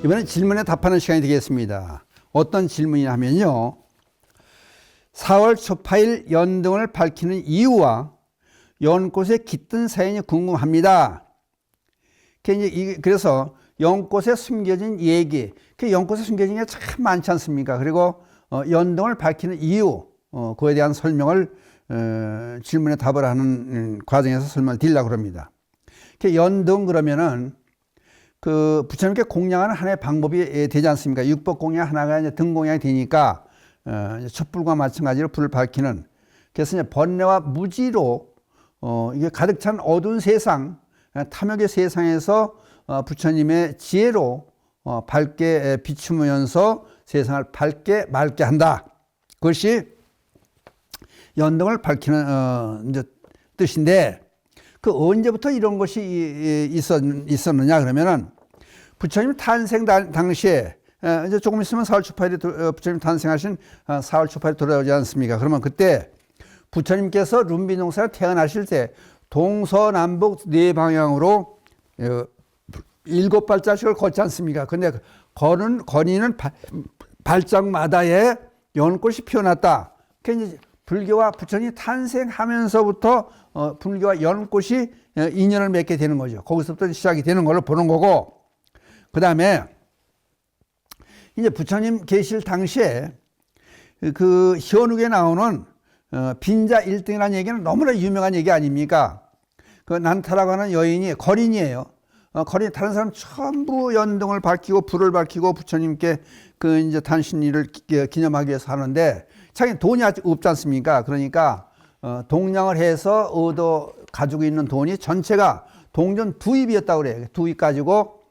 이번엔 질문에 답하는 시간이 되겠습니다. 어떤 질문이냐 하면요. 4월 초파일 연등을 밝히는 이유와 연꽃의 깃든 사연이 궁금합니다. 그래서 연꽃에 숨겨진 얘기, 연꽃에 숨겨진 게 참 많지 않습니까? 그리고 연등을 밝히는 이유, 그에 대한 설명을 질문에 답을 하는 과정에서 설명을 드리려고 합니다. 연등 그러면은 그 부처님께 공양하는 하나의 방법이 되지 않습니까? 육법 공양 하나가 이제 등 공양이 되니까 촛불과 마찬가지로 불을 밝히는, 그래서 이제 번뇌와 무지로 이게 가득 찬 어두운 세상, 탐욕의 세상에서 부처님의 지혜로 밝게 비추면서 세상을 밝게 맑게 한다. 그것이 연등을 밝히는 이제 뜻인데, 그 언제부터 이런 것이 있었느냐 그러면은 부처님 탄생 당시에 이제 조금 있으면 4월 초파일이 부처님 탄생하신 4월 초파일이 돌아오지 않습니까? 그러면 그때 부처님께서 룸비농사에 태어나실 때 동서남북 네 방향으로 7발자씩을 걷지 않습니까? 근데 거니는 발짝마다에 연꽃이 피어났다. 그게 불교와 부처님이 탄생하면서부터 불교와 연꽃이 인연을 맺게 되는 거죠. 거기서부터 시작이 되는 걸로 보는 거고, 그 다음에 이제 부처님 계실 당시에 그 현욱에 나오는 빈자 1등이라는 얘기는 너무나 유명한 얘기 아닙니까? 그 난타라고 하는 여인이 거린이에요. 거린 다른 사람 전부 연등을 밝히고 불을 밝히고 부처님께 그 이제 탄신일을 기념하기 위해서 하는데 자기는 돈이 아직 없지 않습니까? 그러니까 동량을 해서 가지고 있는 돈이 전체가 동전 2입이었다고 그래요. 2입 가지고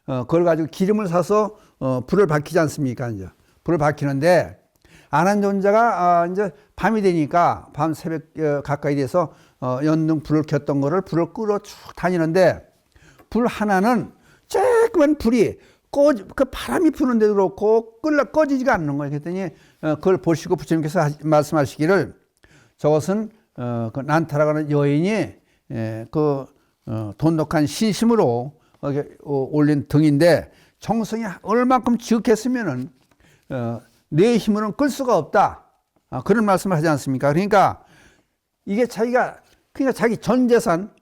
그걸 가지고 기름을 사서 불을 밝히지 않습니까? 이제 불을 밝히는데 아난존자가 이제 밤이 되니까 밤 새벽 가까이 돼서 연등 불을 켰던 거를 불을 끄러 쭉 다니는데 불 하나는 조그만 불이 그 바람이 부는데도 그렇고 꺼지지가 않는 거예요. 그랬더니 그걸 보시고 부처님께서 말씀하시기를 저것은 그 난타라고 하는 여인이 그 돈독한 신심으로 올린 등인데 정성이 얼만큼 지극했으면은 내 힘으로는 끌 수가 없다. 그런 말씀을 하지 않습니까? 그러니까 이게 그러니까 자기 전 재산,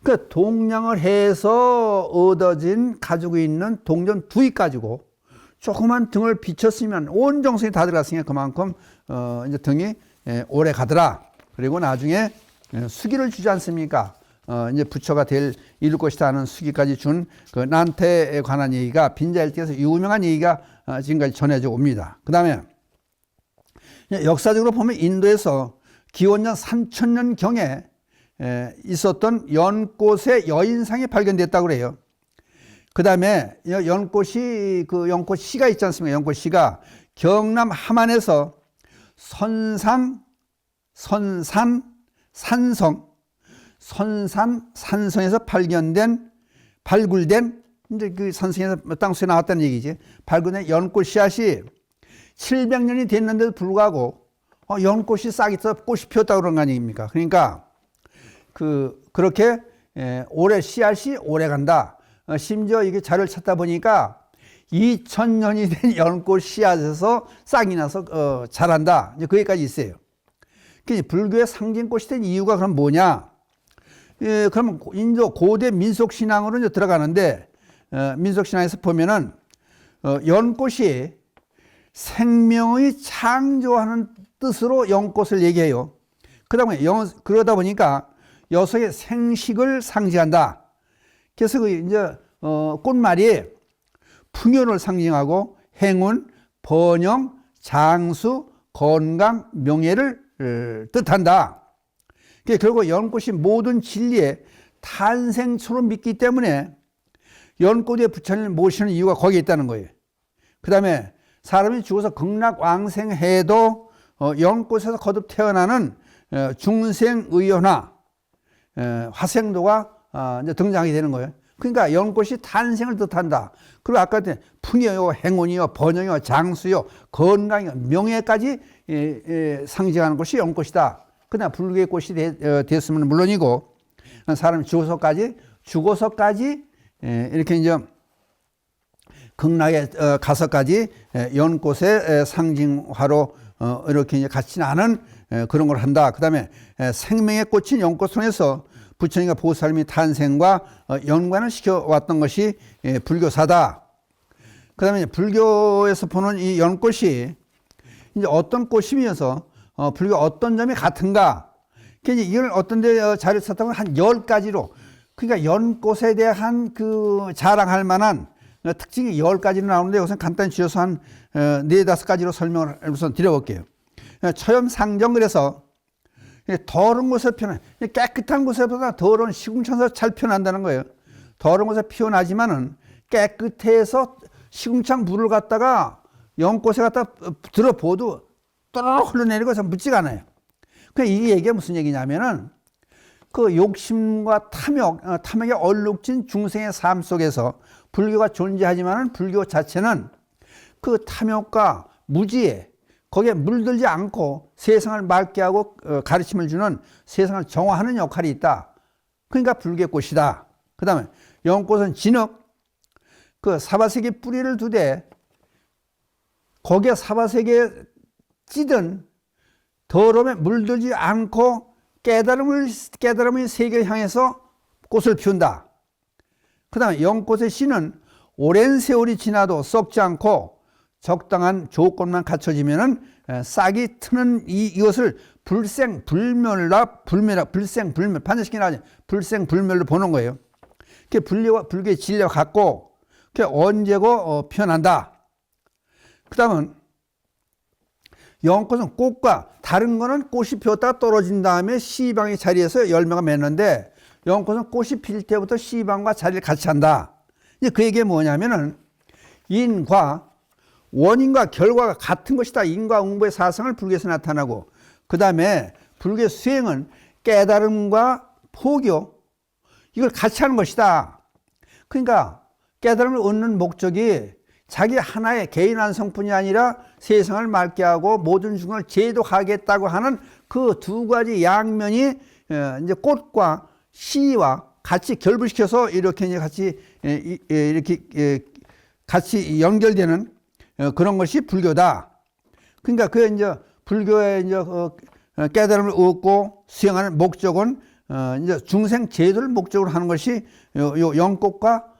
그 동량을 해서 얻어진 가지고 있는 동전 2입 가지고 조그만 등을 비췄으면 온 정성이 다 들어갔으니까 그만큼 이제 등이 오래 가더라. 그리고 나중에 수기를 주지 않습니까? 이제 부처가 이룰 것이다 하는 수기까지 준 그 난태에 관한 얘기가 빈자일대에서 유명한 얘기가 지금까지 전해져 옵니다. 그 다음에 역사적으로 보면 인도에서 기원전 3000년 경에 있었던 연꽃의 여인상이 발견됐다고 그래요. 그 다음에 연꽃 시가 있지 않습니까? 연꽃 시가 경남 함안에서 산성에서 발굴된 이제 그 산성에서 땅속에 나왔다는 얘기지. 발굴된 연꽃 씨앗이 700년이 됐는데도 불구하고 연꽃이 싹이 떠 꽃이 피었다고 그런 거 아닙니까? 그러니까 그렇게 오래 씨앗이 오래 간다. 심지어 이게 자료를 찾다 보니까 2000년이 된 연꽃 씨앗에서 싹이 나서 자란다. 이제 거기까지 있어요. 불교의 상징꽃이 된 이유가 그럼 뭐냐? 그러면 인도 고대 민속신앙으로 이제 들어가는데 민속신앙에서 보면은 연꽃이 생명의 창조하는 뜻으로 연꽃을 얘기해요. 그러다 보니까 여성의 생식을 상징한다. 그래서 이제 꽃말이 풍요를 상징하고 행운, 번영, 장수, 건강, 명예를 뜻한다. 결국 연꽃이 모든 진리의 탄생처로 믿기 때문에 연꽃에 부처님을 모시는 이유가 거기에 있다는 거예요. 그 다음에 사람이 죽어서 극락왕생해도 연꽃에서 거듭 태어나는 중생의연화, 화생도가 이제 등장하게 되는 거예요. 그러니까 연꽃이 탄생을 뜻한다. 그리고 아까 풍요요, 행운이요, 번영이요, 장수요, 건강이요, 명예까지 상징하는 것이 연꽃이다. 그냥 불교의 꽃이 됐으면 물론이고 사람이 죽어서까지 이렇게 이제 극락에 가서까지 연꽃의 상징화로 이렇게 이제 같이 나는 그런 걸 한다. 그 다음에 생명의 꽃인 연꽃 통해서 부처님과 보살님이 탄생과 연관을 시켜왔던 것이 불교사다. 그 다음에 불교에서 보는 이 연꽃이 이제 어떤 꽃이면서 불교 어떤 점이 같은가. 그러니까 이걸 어떤 데 자료를 썼다면 한 10가지로, 그러니까 연꽃에 대한 그 자랑할 만한 특징이 10가지로 나오는데 우선 간단히 줄여서 한 4-5가지로 설명을 우선 드려볼게요. 처염상정, 그래서 더러운 곳에 피어나, 깨끗한 곳에보다 더러운 시궁창에서 잘 피어난다는 거예요. 더러운 곳에 피어나지만은 깨끗해서 시궁창 물을 갖다가 연꽃에 갖다 들어보도 또르륵 흘러내리고 묻지가 않아요. 이 얘기가 무슨 얘기냐면은 그 욕심과 탐욕에 얼룩진 중생의 삶 속에서 불교가 존재하지만은 불교 자체는 그 탐욕과 무지에 거기에 물들지 않고 세상을 맑게 하고 가르침을 주는, 세상을 정화하는 역할이 있다. 그러니까 불교의 꽃이다. 그 다음에 연꽃은 진흙, 그 사바세계 뿌리를 두되 거기에 사바세계에 찌든 더러움에 물들지 않고 깨달음의 세계를 향해서 꽃을 피운다. 그 다음에 연꽃의 씨는 오랜 세월이 지나도 썩지 않고 적당한 조건만 갖춰지면은 싹이 트는 이것을 불생불멸, 반드시 나오죠. 불생불멸로 보는 거예요. 그게 불교의 진리와 같고, 그게 언제고 피어난다. 그 다음은 연꽃은 꽃과, 다른 거는 꽃이 피었다가 떨어진 다음에 씨방의 자리에서 열매가 맺는데, 연꽃은 꽃이 필 때부터 씨방과 자리를 같이 한다. 이제 그 얘기가 뭐냐면은 원인과 결과가 같은 것이다. 인과 응보의 사상을 불교에서 나타나고, 그 다음에 불교의 수행은 깨달음과 포교, 이걸 같이 하는 것이다. 그러니까 깨달음을 얻는 목적이 자기 하나의 개인 완성뿐이 아니라 세상을 맑게 하고 모든 중을 제도하겠다고 하는 그 2가지 양면이 이제 꽃과 씨와 같이 결부시켜서 이렇게 같이 연결되는 그런 것이 불교다. 그러니까 그 이제 불교의 이제 깨달음을 얻고 수행하는 목적은 이제 중생 제도를 목적으로 하는 것이 요 연꽃과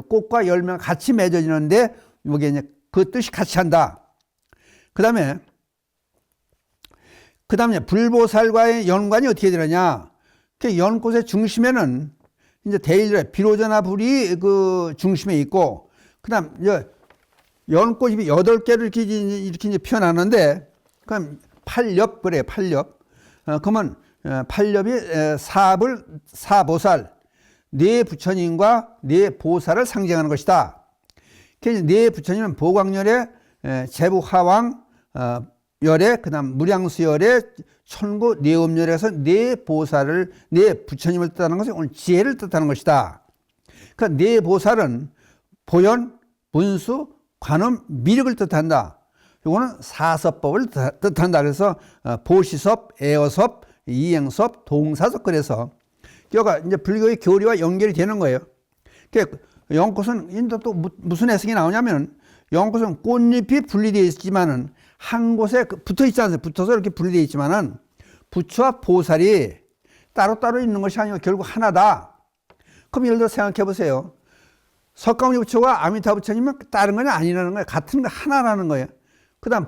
꽃과 열매가 같이 맺어지는데, 이게 이제 그 뜻이 같이 한다. 그 다음에 불보살과의 연관이 어떻게 되느냐. 그 연꽃의 중심에는 이제 대일절의 비로자나 불이 그 중심에 있고, 그 다음 이제 연꽃이 8개로 이렇게 이제 피어나는데, 그럼 8엽, 그래, 8엽. 그러면 8엽이 사보살, 4 부처님과 4 보살을 상징하는 것이다. 그래서 4 부처님은 보광열에 제부화왕 열에, 그 다음 무량수열에 천구 내음열에서 4 보살을, 4 부처님을 뜻하는 것은 오늘 지혜를 뜻하는 것이다. 그 4 보살은 보현, 문수, 관음, 미륵을 뜻한다. 이거는 사서법을 뜻한다. 그래서 보시섭, 애어섭, 이행섭, 동사섭, 그래서 여기가 이제 불교의 교리와 연결이 되는 거예요. 연꽃은 또 무슨 해석이 나오냐면, 연꽃은 꽃잎이 분리되어 있지만은 한 곳에 붙어 있지 않습니까? 붙어서 이렇게 분리되어 있지만은 부처와 보살이 따로따로 있는 것이 아니고 결국 하나다. 그럼 예를 들어 생각해 보세요. 석가모니 부처와 아미타 부처님은 다른 건 아니라는 거예요. 같은 거 하나라는 거예요. 그 다음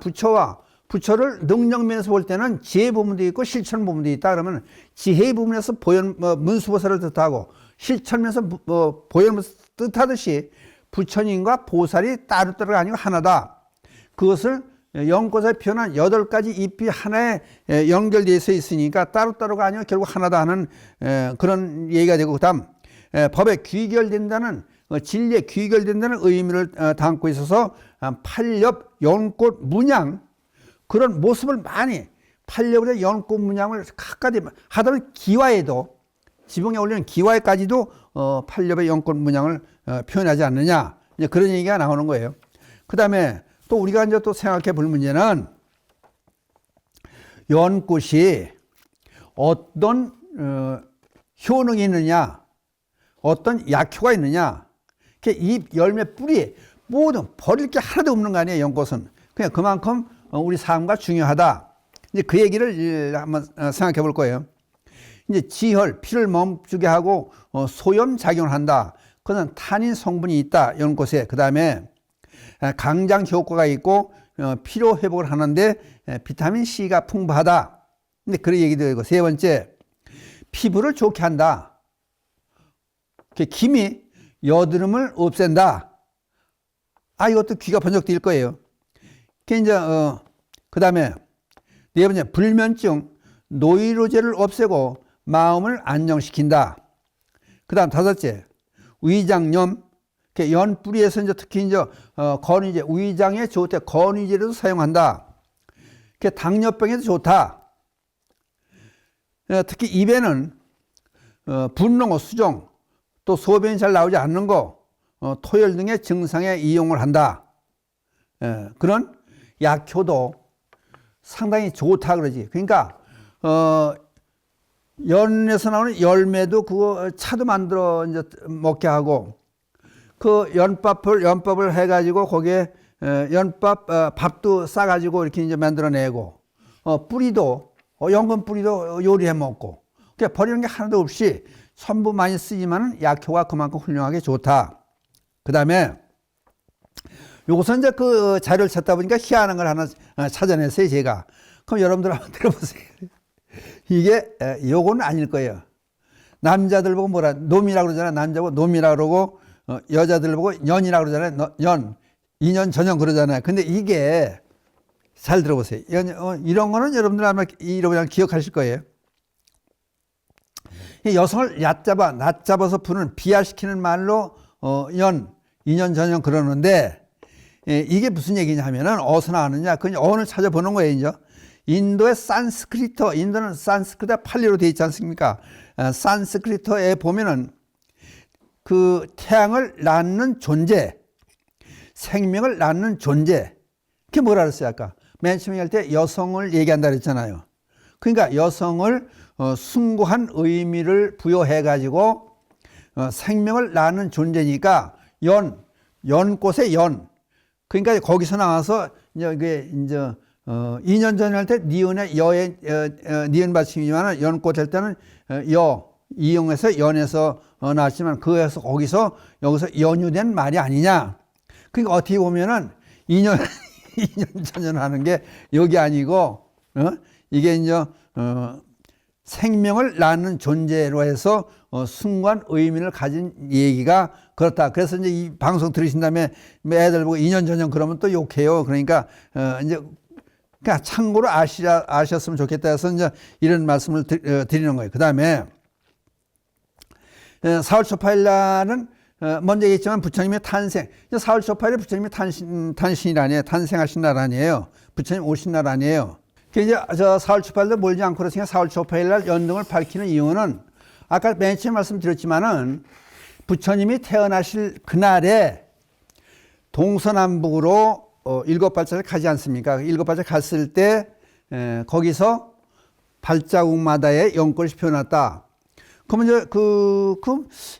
부처를 능력면에서 볼 때는 지혜 부분도 있고 실천 부분도 있다. 그러면 지혜 부분에서 문수보살을 뜻하고 실천면에서 보현 뜻하듯이 부처님과 보살이 따로따로가 아니고 하나다. 그것을 연꽃에 피어난 8가지 잎이 하나에 연결되어 있으니까 따로따로가 아니고 결국 하나다 하는 그런 얘기가 되고, 그 다음 법에 귀결된다는, 진리에 귀결된다는 의미를 담고 있어서 8엽 연꽃 문양, 그런 모습을 많이 8엽의 연꽃 문양을 갖가지 하다면 기와에도, 지붕에 올리는 기와에까지도 8엽의 연꽃 문양을 표현하지 않느냐, 이제 그런 얘기가 나오는 거예요. 그 다음에 또 우리가 이제 또 생각해 볼 문제는 연꽃이 어떤 효능이 있느냐, 어떤 약효가 있느냐. 잎, 열매, 뿌리, 모든 버릴 게 하나도 없는 거 아니에요. 연꽃은. 그냥 그만큼 우리 삶과 중요하다. 이제 그 얘기를 한번 생각해 볼 거예요. 이제 지혈, 피를 멈추게 하고 소염 작용을 한다. 그는 타닌 성분이 있다. 연꽃에. 그 다음에 강장 효과가 있고 피로 회복을 하는데 비타민 C가 풍부하다. 근데 그런 얘기도 있고, 세 번째, 피부를 좋게 한다. 김이 여드름을 없앤다. 이것도 귀가 번쩍 뛸 거예요. 그 다음에 네 번째, 불면증, 노이로제를 없애고 마음을 안정시킨다. 그 다음 다섯째, 위장염, 연 뿌리에서 이제 특히 이제 건의제, 위장에 좋대 건의제로도 사용한다. 당뇨병에도 좋다. 특히 입에는 분노, 수정, 또 소변이 잘 나오지 않는 거, 토열 등의 증상에 이용을 한다. 그런 약효도 상당히 좋다 그러지. 그러니까 연에서 나오는 열매도 그거 차도 만들어 이제 먹게 하고, 그 연밥을 해가지고 거기에 연밥 밥도 싸가지고 이렇게 이제 만들어내고, 뿌리도 연근 뿌리도 요리해 먹고, 그러니까 버리는 게 하나도 없이 전부 많이 쓰지만 약효가 그만큼 훌륭하게 좋다. 그 다음에 요것은 이제 그 자료를 찾다 보니까 희한한 걸 하나 찾아냈어요, 제가. 그럼 여러분들 한번 들어보세요. 이게 요거는 아닐 거예요. 남자들 보고 뭐라 놈이라고 그러잖아요. 남자고 놈이라고 그러고 여자들 보고 년이라고 그러잖아요. 년, 2년 전년 그러잖아요. 근데 이게 잘 들어보세요. 이런 거는 여러분들 아마 그냥 기억하실 거예요. 여성을 낮잡아서 부르는 비하시키는 말로 연, 2년 전년 그러는데, 이게 무슨 얘기냐 하면은 어디서 나왔느냐, 그냥 어원을 찾아보는 거예요. 이제 인도의 산스크리터, 인도는 산스크리트 팔리로 되어 있지 않습니까? 산스크리터에 보면은 그 태양을 낳는 존재, 생명을 낳는 존재, 그게 뭐라 그랬어요? 아까 맨 처음에 할 때 여성을 얘기한다 그랬잖아요. 그러니까 여성을 숭고한 의미를 부여해 가지고 생명을 낳는 존재니까 연꽃의 연. 그러니까 거기서 나와서 이제 2년 전에 할 때 니은의 여의 니은 받침이지만 연꽃 할 때는 이용해서 연에서 나왔지만 그에서 여기서 연유된 말이 아니냐. 그러니까 어떻게 보면은 2년 전년 하는 게 여기 아니고 이게 이제 생명을 낳는 존재로 해서 숭고한 의미를 가진 얘기가 그렇다. 그래서 이제 이 방송 들으신 다음에 애들 보고 2년 전년 그러면 또 욕해요. 그러니까 이제 그냥 참고로 아셨으면 좋겠다 해서 이제 이런 말씀을 드리는 거예요. 그 다음에 4월 초파일 날은 먼저 얘기했지만 부처님의 탄생. 4월 초파일에 부처님의 탄신일 아니에요. 탄생하신 날 아니에요. 부처님 오신 날 아니에요. 이제 4월 초파일도 몰지 않고 그렇으니까 4월 초파일 날 연등을 밝히는 이유는 아까 맨 처음에 말씀드렸지만은 부처님이 태어나실 그날에 동서남북으로 7발자를 가지 않습니까? 7발자 갔을 때 거기서 발자국마다의 연꽃이 피어났다. 그러면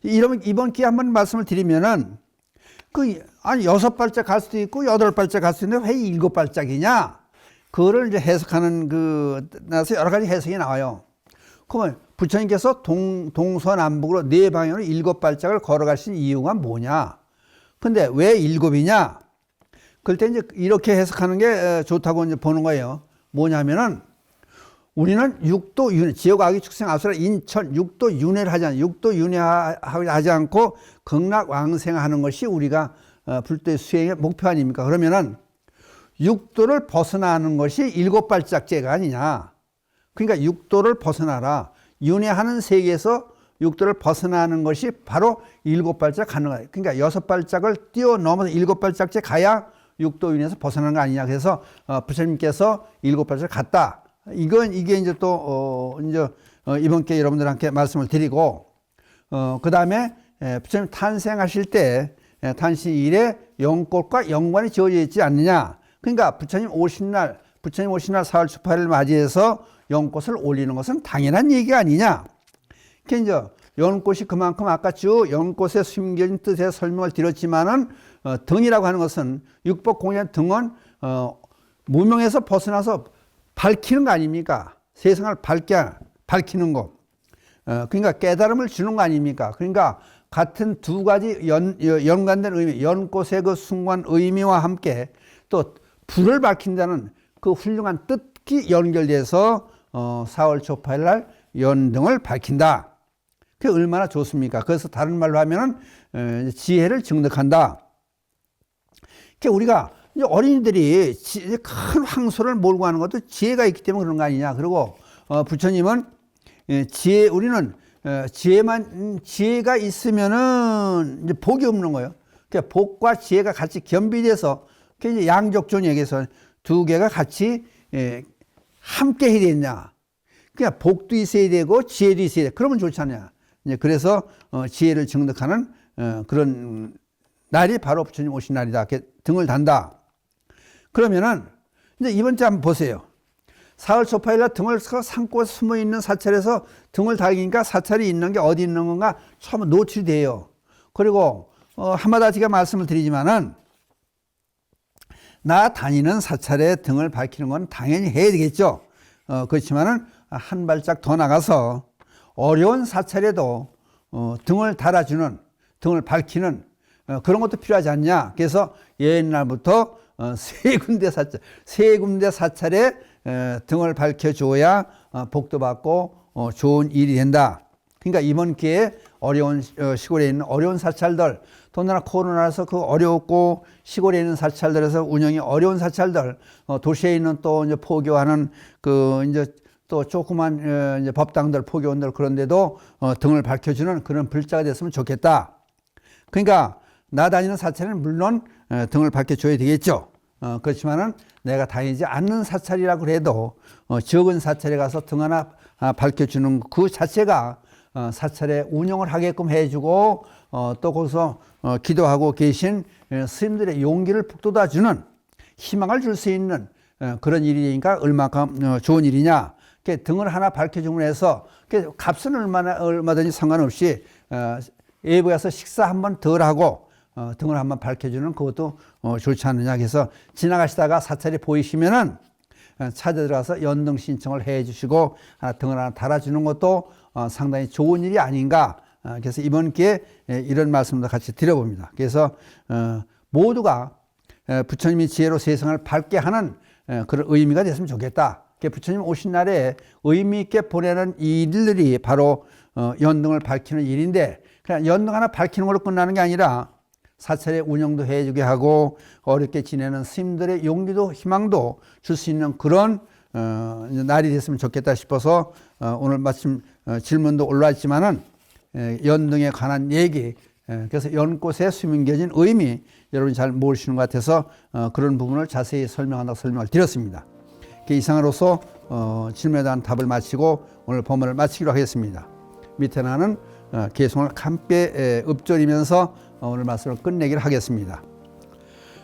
이제 이번 기회에 한번 말씀을 드리면은 6발자 갈 수도 있고 8발자 갈 수도 있는데 왜 7발짝이냐? 그거를 이제 해석하는 나서 여러 가지 해석이 나와요. 그러면 부처님께서 동서남북으로 네 방향으로 7발짝을 걸어가신 이유가 뭐냐? 근데 왜 7이냐? 그럴 때 이제 이렇게 해석하는 게 좋다고 이제 보는 거예요. 뭐냐면은 우리는 육도 윤회, 지옥아기 축생 앞서라 인천 육도 윤회를 하지 않고 극락왕생하는 것이 우리가 불도의 수행의 목표 아닙니까? 그러면은 육도를 벗어나는 것이 7발짝제가 아니냐. 그러니까 육도를 벗어나라. 윤회하는 세계에서 육도를 벗어나는 것이 바로 7발짝 가는 거예요. 그러니까 6발짝을 뛰어넘어서 7발짝째 가야 육도 윤회에서 벗어나는 거 아니냐. 그래서 부처님께서 7발짝을 갔다. 이게 이제 또 이번 기회에 여러분들한테 말씀을 드리고, 그 다음에 부처님 탄생하실 때 탄신일에 연꽃과 연관이 지어져 있지 않느냐. 그러니까 부처님 오신 날 4월 18일 맞이해서 연꽃을 올리는 것은 당연한 얘기가 아니냐. 이제 연꽃이 그만큼 아까 쭉 연꽃에 숨겨진 뜻의 설명을 드렸지만은 등이라고 하는 것은 육법공의 등은 무명에서 벗어나서 밝히는 거 아닙니까? 세상을 밝히는 거. 그러니까 깨달음을 주는 거 아닙니까? 그러니까 같은 두 가지 연관된 의미, 연꽃의 그 숭고한 의미와 함께 또 불을 밝힌다는 그 훌륭한 뜻이 연결돼서 4월 초파일 날 연등을 밝힌다. 그게 얼마나 좋습니까? 그래서 다른 말로 하면은 지혜를 증득한다. 그러니까 우리가 어린이들이 큰 황소를 몰고 가는 것도 지혜가 있기 때문에 그런 거 아니냐. 그리고 부처님은 우리는 지혜가 있으면은 이제 복이 없는 거예요. 그러니까 복과 지혜가 같이 겸비돼서 이제 양적존역에서 두 개가 같이 함께 해야 되냐. 그러니까 복도 있어야 되고 지혜도 있어야 돼. 그러면 좋잖아요. 이제 그래서 지혜를 증득하는 그런 날이 바로 부처님 오신 날이다. 이렇게 등을 단다. 그러면은 이제 이번 주 한번 보세요. 4월 초파일 날 등을 삼고 숨어 있는 사찰에서 등을 달기니까 사찰이 있는 게 어디 있는 건가 처음 노출이 돼요. 그리고 한마디 제가 말씀을 드리지만은 나 다니는 사찰에 등을 밝히는 건 당연히 해야 되겠죠. 그렇지만은 한 발짝 더 나가서 어려운 사찰에도 등을 달아주는, 등을 밝히는 그런 것도 필요하지 않냐. 그래서 옛날부터 세 군데 사찰에 등을 밝혀줘야 복도 받고 좋은 일이 된다. 그러니까 이번 기회에 어려운 시골에 있는 어려운 사찰들, 더군다나 코로나라서 그 어렵고 시골에 있는 사찰들에서 운영이 어려운 사찰들, 도시에 있는 또 이제 포교하는 그 이제 또 조그만 이제 법당들, 포교원들 그런데도 등을 밝혀주는 그런 불자가 됐으면 좋겠다. 그러니까 나 다니는 사찰은 물론 등을 밝혀줘야 되겠죠. 그렇지만은 내가 다니지 않는 사찰이라고 해도 적은 사찰에 가서 등 하나 밝혀주는 그 자체가 사찰의 운영을 하게끔 해주고 또 거기서 기도하고 계신 스님들의 용기를 북돋아주는 희망을 줄 수 있는 그런 일이니까 얼마큼 좋은 일이냐. 등을 하나 밝혀주면 해서 값은 얼마든지 상관없이 외부에 가서 식사 한번 덜 하고 등을 한번 밝혀주는 그것도 좋지 않느냐. 그래서 지나가시다가 사찰이 보이시면은 찾아들어가서 연등 신청을 해 주시고 등을 하나 달아주는 것도 상당히 좋은 일이 아닌가. 그래서 이번 기회에 이런 말씀도 같이 드려봅니다. 그래서 모두가 부처님이 지혜로 세상을 밝게 하는 그런 의미가 됐으면 좋겠다. 부처님 오신 날에 의미 있게 보내는 일들이 바로 연등을 밝히는 일인데 그냥 연등 하나 밝히는 걸로 끝나는 게 아니라 사찰의 운영도 해주게 하고 어렵게 지내는 스님들의 용기도 희망도 줄 수 있는 그런 날이 됐으면 좋겠다 싶어서 오늘 마침 질문도 올라왔지만은 연등에 관한 얘기, 그래서 연꽃에 숨겨진 의미 여러분이 잘 모르시는 것 같아서 그런 부분을 자세히 설명한다고 설명을 드렸습니다. 이상으로서 질문에 대한 답을 마치고 오늘 본문을 마치기로 하겠습니다. 밑에 나는 개송을 함께 읊조리면서 오늘 말씀을 끝내기를 하겠습니다.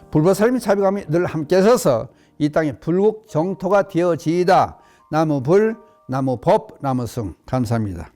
불보살님이 자비감이 늘 함께 서서 이 땅에 불국 정토가 되어지이다. 나무 불, 나무 법, 나무 승. 감사합니다.